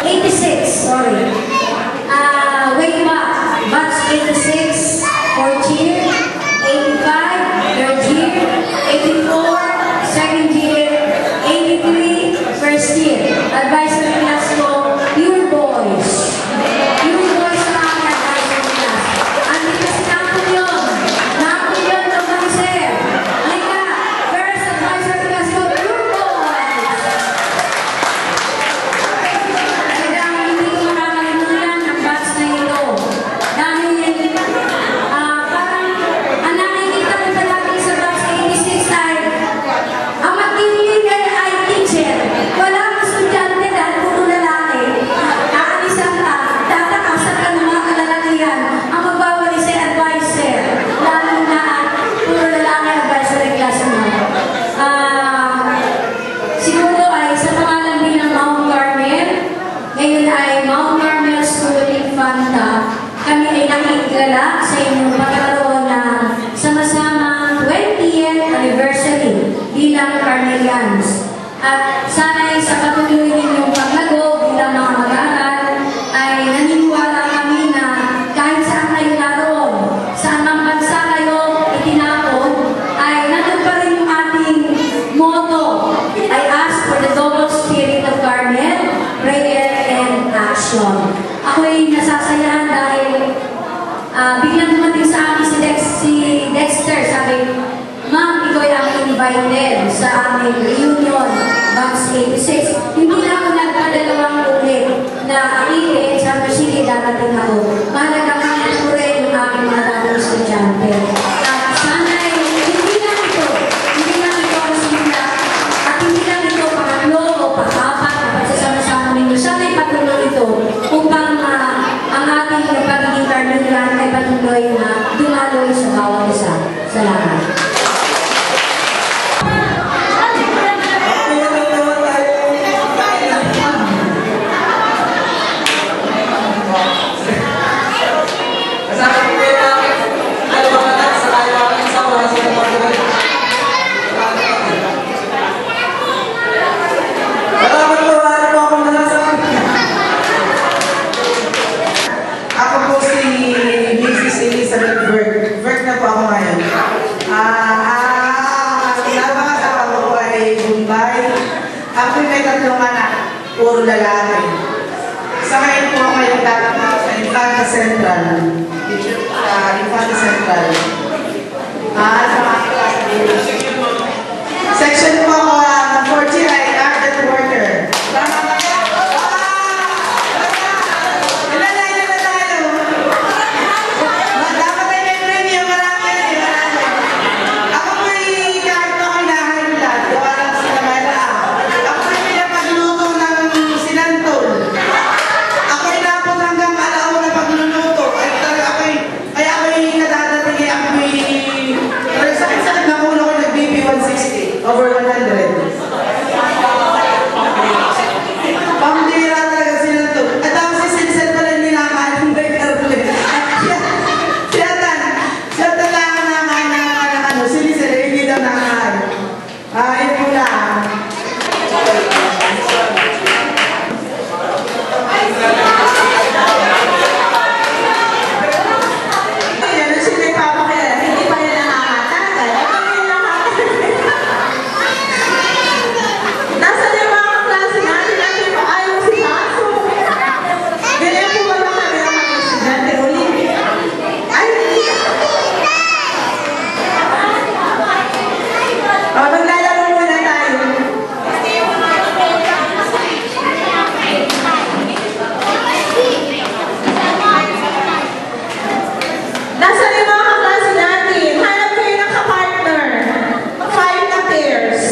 86, sorry. Way back, batch 86, fourth year, 85, third year, 84, second year, 83, first year. Advisory class ko, pure boys. Pure boys sa aking advisory class. Andito si Napoleon. Napoleon Lomaser. Halika, first advisory class ko, pure boys. Talagang hindi ko makakalimutan ang batch na ito. Dahil parang ang nakikita ko palagi sa batch 86 ay ang magiging ay teacher. Wala ang estudyante dahil puro lalaki. Aalisan ka, tatakasan ka ng mga kalalagyan. Ang magbawali sa advisor. Lalo na puro lalaki advisory class mo. Siguro ay sa pangalan din ng Mount Carmel. Ngayon ay Mount Carmel School Infanta. Kami ay nakikigala sa inyong pagkakaroon ng sama-samang 20th anniversary bilang Carmelians. At sana'y sa patuloy ninyong paglago bilang mga mag-aaral ay naniniwala kami na kahit saan kayo naroon, saan mang bansa kayo itinapon, ay nandun pa rin yung ating motto. I ask for the double spirit of Carmel, prayer and action. Ako'y nasasayahan dahil biglang dumating sa akin si Dexter, sabi, Ma'am, ikaw ay ang invited sa aming reunion, batch 86. Hindi na ako nagpadalawang ulit na akin, sabi, sige, darating ako. Mahalaga kami ko rin yung aking mga dating estudyante. At sana hindi lang ito ang simula, at hindi lang ito pangatlo o pang-apat na pagsasama-sama ninyo. Sana ipatuloy ito upang ang ating pagiging Carmelian ay patuloy na dumaloy sa bawat isa. Salamat. Ako po si Mrs. Elizabeth Vert na po ako ngayon. Napakasawa ko po ay Bombay. Ako may tatlong anak, puro lalaki. Sa ngayon po ako ay nagtatrabaho sa Infanta Central. Infanta Central. Sa mga klase dito. Section po ako ng 40 ay art and worker. Tama ba yan? Over 100. Pambira talaga sila to. At ako si Sinsen pala hindi nakakain ng Carmel. Siya talaga nakakain ng ano. Sinsen, hindi daw nakakain. Ayun po lang. Ayan, sila yung papakaya. Hindi pa yan nakakatagal. Nasa niya mga klase natin natin pa ayaw si Aso. Ganyan po wala kami ang mga estudyante ulit. Ay, hindi. Maglalaro muna tayo. Nasa niya mga klase natin. Hanap kayo ng kapartner. 5 na pairs.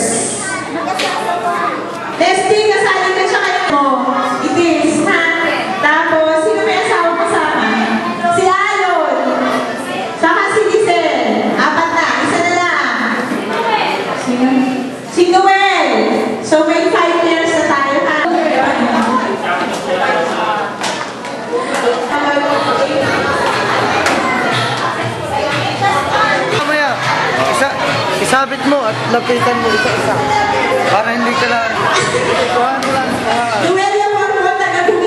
Nesty, kasali ka siya kayo mo. Itis, ha? Tapos, sino may asawa mo sama? Si Alon. Saka si Giselle. 4 na. Isa na lang. Sino? Si Noel. So, may 5 years na tayo, ha? Mamaya, isabit mo at lapitan mo isa-isa. Para hindi ka lang. Kuhaan mo lang. Noel, yung mga taga-bugi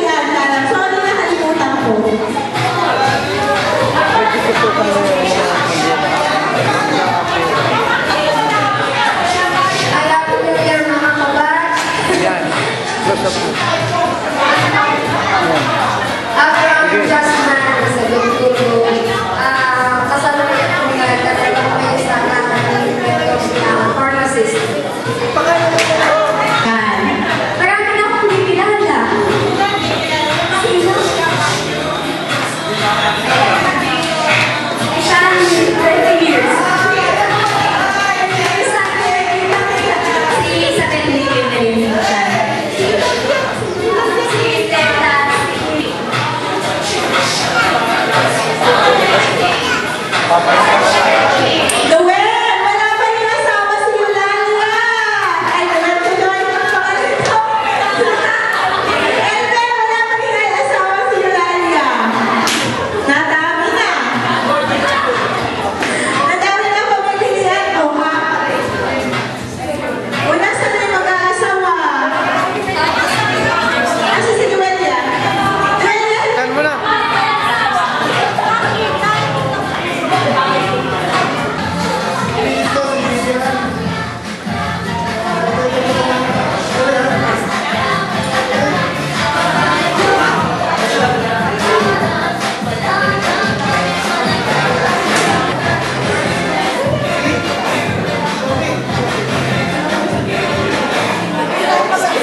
After ang adjustment sa lugturo, kasalukuyan ko nagkatagal ko yung sa pharmacist. Yan. Marami na akong hindi kilala. Sino? Siyang 30 years. Si Isabel Lili na yun siya. Si Teta. Noel, wala pa rin asawa si Yolanda. Ay, tuloy-tuloy ang pangalan ko. Elbe, wala pa rin asawa si Yolanda. Nadami na. Nadami na pamilihan ko, ha? Wala sa na yung mag-aasawa. Asa si Noelia? Noelia? Saan mo na?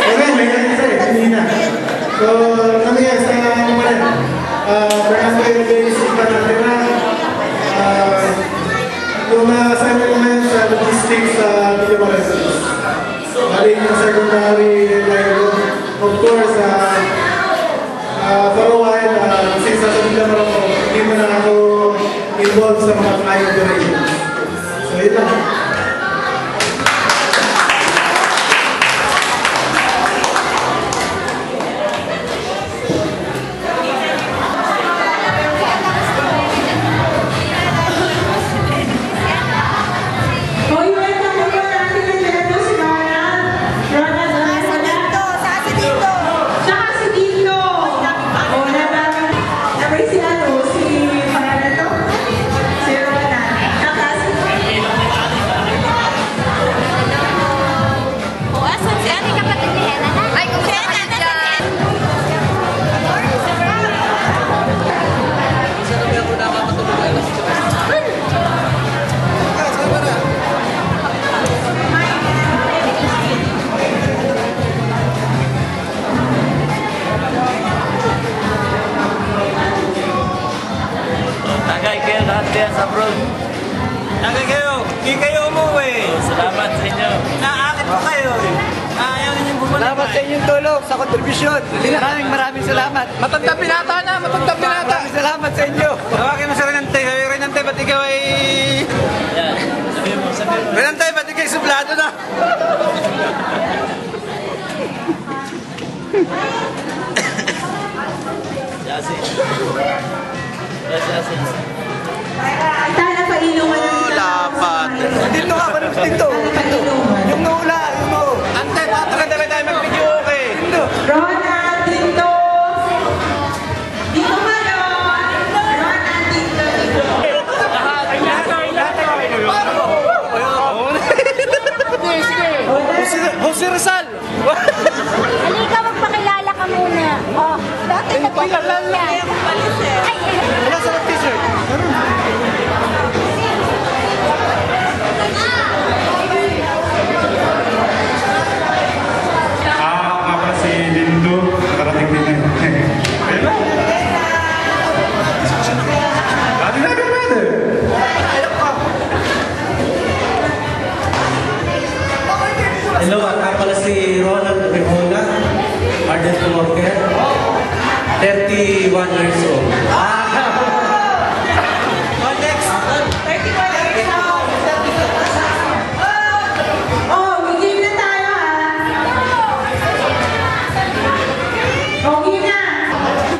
Okay, may ganito eh, kanina. So, kami guys, kumalan. Barangay Organizing pa natin na yung assignment ko ngayon sa logistics sa Bilimaras. Bali yung secondary level. Of course, for a while, since nasa Bilimaras ako, hindi mo na ako involved sa mga flight operations. So, yun lang. Hoy, welcome mo ba natin yung Lendo si Ronald? Ronald, Tsaka si Dito. O, nabay si ano, si pangalan to? Si Ronald. Tsaka si... O, asan si Ate kapatid ni Hena na? Ay, kumusta ka na dyan? Tagay kayo lahat kaya sa abroad. Tagay kayo, hindi kayo umuwi. Salamat sa inyo. Naakit ko kayo eh. Ayaw ninyong bumalik. Salamat sa inyong tulong sa kontribusyon. Maraming salamat. Matandang pinata na, matandang pinata. Maraming salamat sa inyo. Tawagin mo sa Renante. Sabi Renante, ba't ikaw ay... Yan, sabihin mo. Renante, ba't ikaw ay sublado na? Yasi. Yasi. Tala pa ilungan ng Lapat. Dito ka, parang dito. Yung nuula, yung noo. Ante, pataganda tayo mag-video, okay? Dito. Ronald, Dito. Dito ka, Ronald, Dito. Jose Rizal. Halika, magpakilala ka muna. Oh, dati nagpakilala niya. Ay,